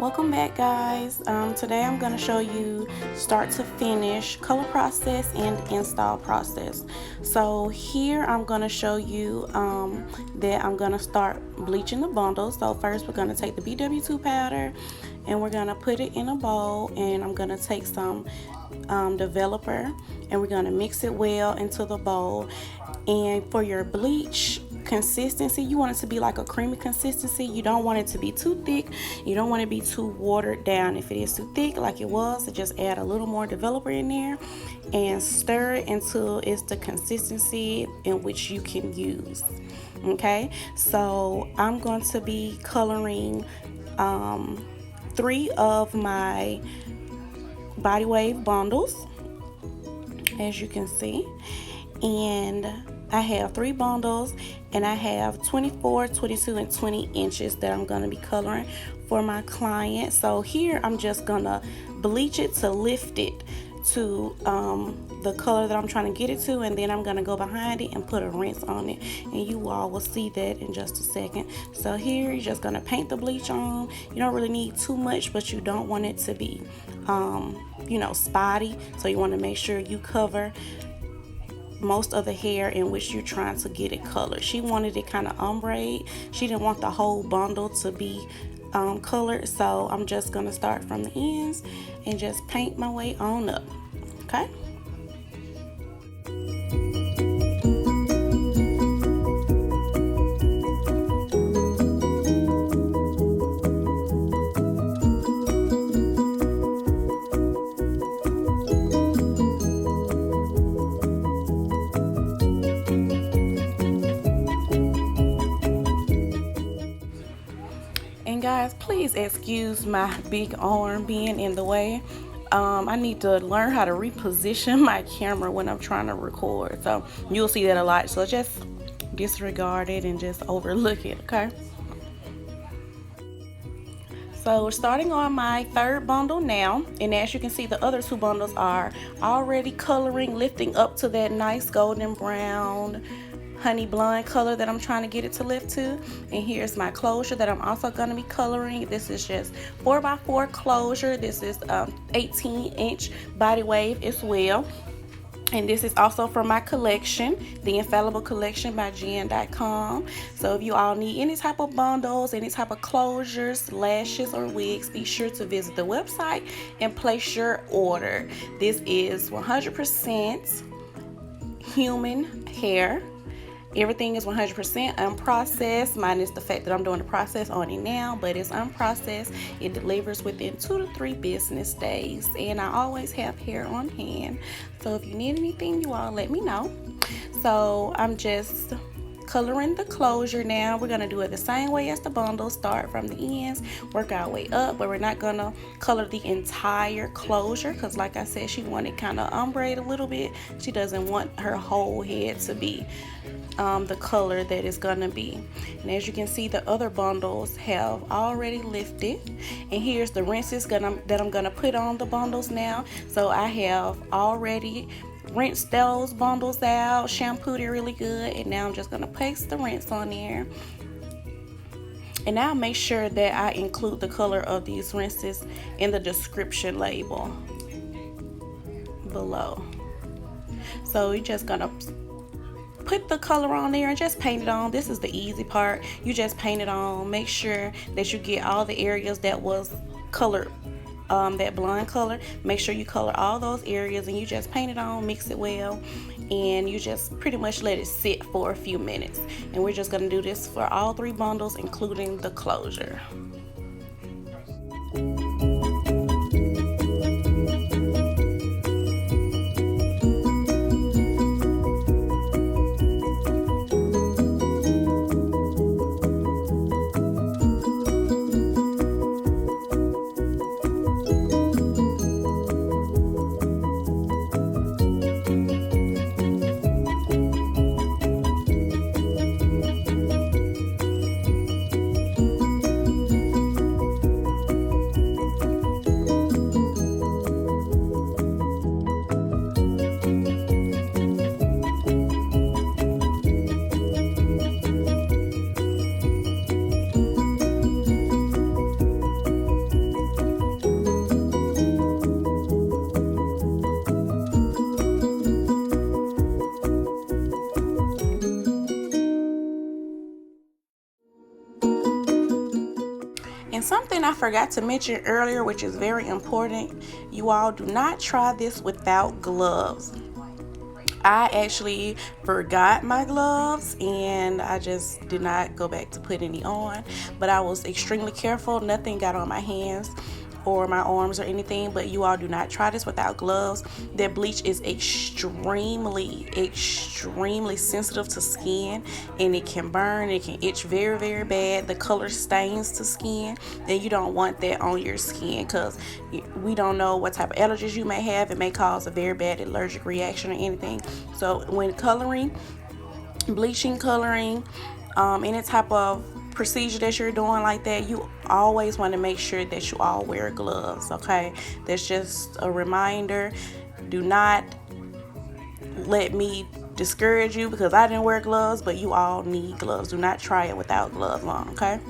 Welcome back, guys. Today I'm going to show you start to finish color process and install process. So here I'm going to show you that I'm going to start bleaching the bundles. So first we're going to take the BW2 powder and we're going to put it in a bowl, and I'm going to take some developer and we're going to mix it well into the bowl. And for your bleach consistency, you want it to be like a creamy consistency. You don't want it to be too thick, you don't want it to be too watered down. If it is too thick like it was, so just add a little more developer in there and stir it until it's the consistency in which you can use. Okay, so I'm going to be coloring 3 of my body wave bundles, as you can see, and I have 3 bundles, and I have 24, 22, and 20 inches that I'm going to be coloring for my client. So here I'm just going to bleach it to lift it to the color that I'm trying to get it to, and then I'm going to go behind it and put a rinse on it, and you all will see that in just a second. So here you're just going to paint the bleach on. You don't really need too much, but you don't want it to be spotty, so you want to make sure you cover most of the hair in which you're trying to get it colored. She wanted it kind of ombre. She didn't want the whole bundle to be colored, so I'm just gonna start from the ends and just paint my way on up. Okay. And guys, please excuse my big arm being in the way. I need to learn how to reposition my camera when I'm trying to record, so you'll see that a lot, so just disregard it and just overlook it. Okay, so we're starting on my 3rd bundle now, and as you can see, the other 2 bundles are already coloring, lifting up to that nice golden brown honey blonde color that I'm trying to get it to lift to. And here's my closure that I'm also going to be coloring. This is just 4x4 closure. This is 18-inch body wave as well, and this is also from my collection, the Infallible Collection by Jen.com. So if you all need any type of bundles, any type of closures, lashes, or wigs, be sure to visit the website and place your order. This is 100% human hair. Everything is 100% unprocessed, minus the fact that I'm doing the process on it now, but it's unprocessed. It delivers within 2 to 3 business days, and I always have hair on hand. So if you need anything, you all let me know. So I'm just coloring the closure now. We're gonna do it the same way as the bundle. Start from the ends, work our way up, but we're not gonna color the entire closure because, like I said, she wanted kind of ombre a little bit. She doesn't want her whole head to be the color that it's gonna be. And as you can see, the other bundles have already lifted, and here's the rinses that I'm gonna put on the bundles now. So I have already rinsed those bundles out, shampooed it really good, and now I'm just gonna paste the rinse on there. And now make sure that I include the color of these rinses in the description label below. So you're just gonna put the color on there and just paint it on. This is the easy part. You just paint it on. Make sure that you get all the areas that was colored, that blonde color. Make sure you color all those areas, and you just paint it on, mix it well, and you just pretty much let it sit for a few minutes. And we're just going to do this for all 3 bundles, including the closure. And something I forgot to mention earlier, which is very important, you all do not try this without gloves. I actually forgot my gloves and I just did not go back to put any on, but I was extremely careful. Nothing got on my hands or my arms or anything, but you all do not try this without gloves. That bleach is extremely sensitive to skin, and it can burn, it can itch very bad. The color stains to skin, and you don't want that on your skin because we don't know what type of allergies you may have. It may cause a very bad allergic reaction or anything. So when coloring, bleaching, coloring, any type of procedure that you're doing like that, you always want to make sure that you all wear gloves. Okay, that's just a reminder. Do not let me discourage you because I didn't wear gloves, but you all need gloves. Do not try it without gloves on. Okay.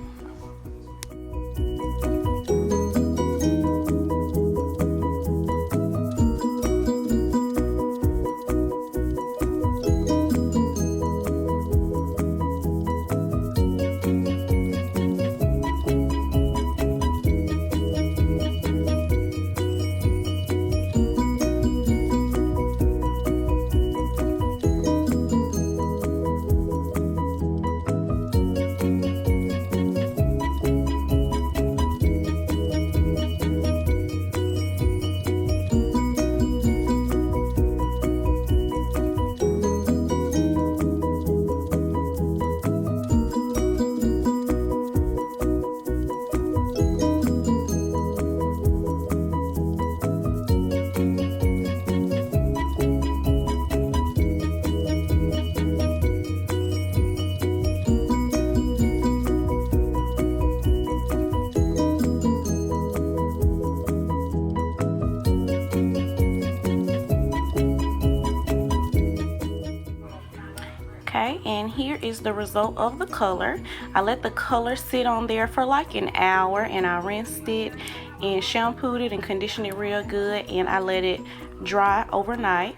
Okay, and here is the result of the color. I let the color sit on there for like an hour, and I rinsed it and shampooed it and conditioned it real good, and I let it dry overnight.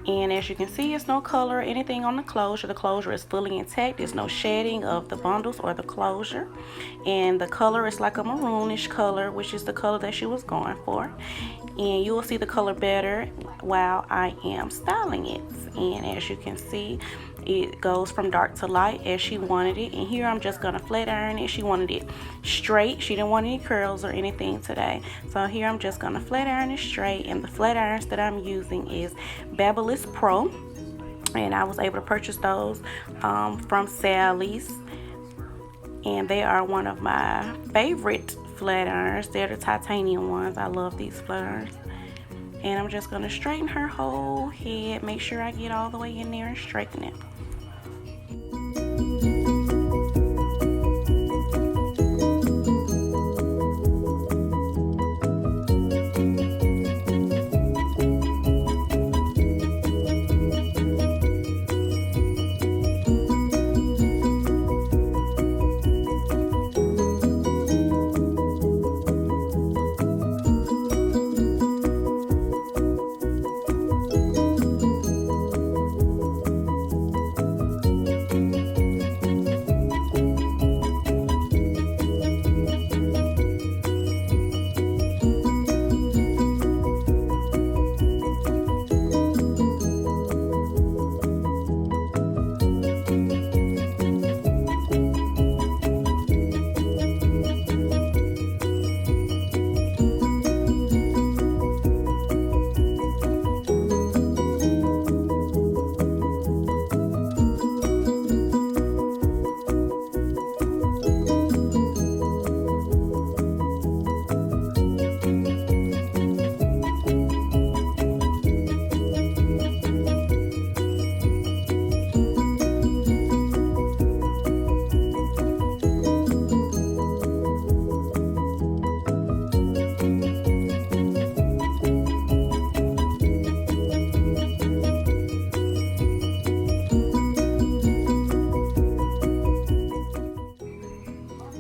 And as you can see, it's no color or anything on the closure. The closure is fully intact. There's no shedding of the bundles or the closure. And the color is like a maroonish color, which is the color that she was going for. And you will see the color better while I am styling it. And as you can see, it goes from dark to light as she wanted it. And here I'm just gonna flat iron it. She wanted it straight. She didn't want any curls or anything today. So here I'm just gonna flat iron it straight. And the flat irons that I'm using is Babyliss Pro. And I was able to purchase those from Sally's. And they are one of my favorite flat irons. They're the titanium ones. I love these flat irons. And I'm just going to straighten her whole head. Make sure I get all the way in there and straighten it.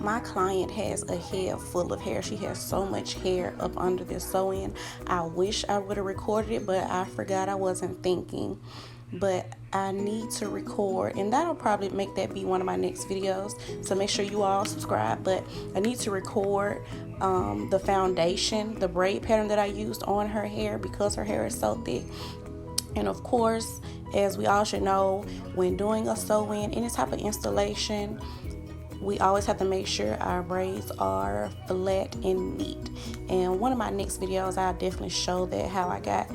My client has a head full of hair. She has so much hair up under this sew-in. I wish I would have recorded it, but I forgot. I wasn't thinking. but I need to record, and that'll probably make that be one of my next videos, so make sure you all subscribe. But I need to record the foundation, the braid pattern that I used on her hair, because her hair is so thick. And of course, as we all should know, when doing a sew-in, any type of installation, we always have to make sure our braids are flat and neat. And one of my next videos, I'll definitely show that, how I got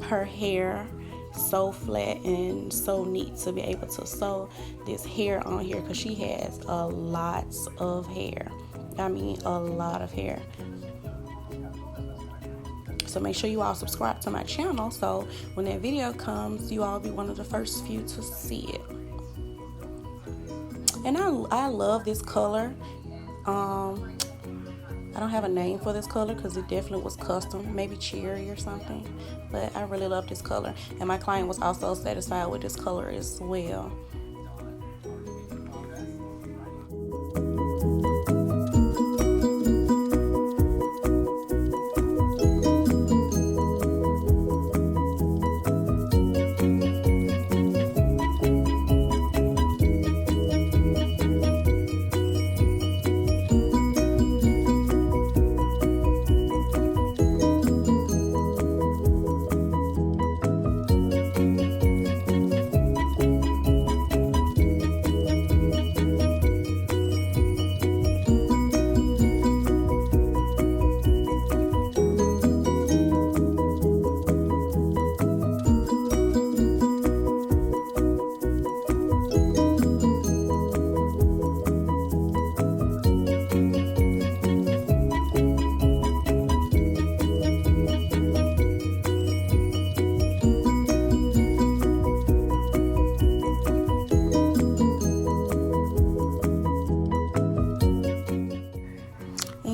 her hair so flat and so neat to be able to sew this hair on here, because she has a lot of hair. I mean, a lot of hair. So make sure you all subscribe to my channel, so when that video comes, you all be one of the first few to see it. And I love this color. I don't have a name for this color because it definitely was custom, maybe cherry or something, but I really love this color, and my client was also satisfied with this color as well.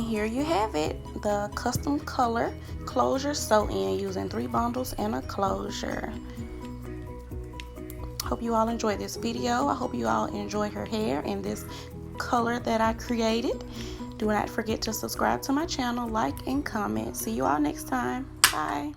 Here you have it, the custom color closure sew-in using 3 bundles and a closure. Hope you all enjoyed this video. I hope you all enjoy her hair and this color that I created. Do not forget to subscribe to my channel, like, and comment. See you all next time. Bye.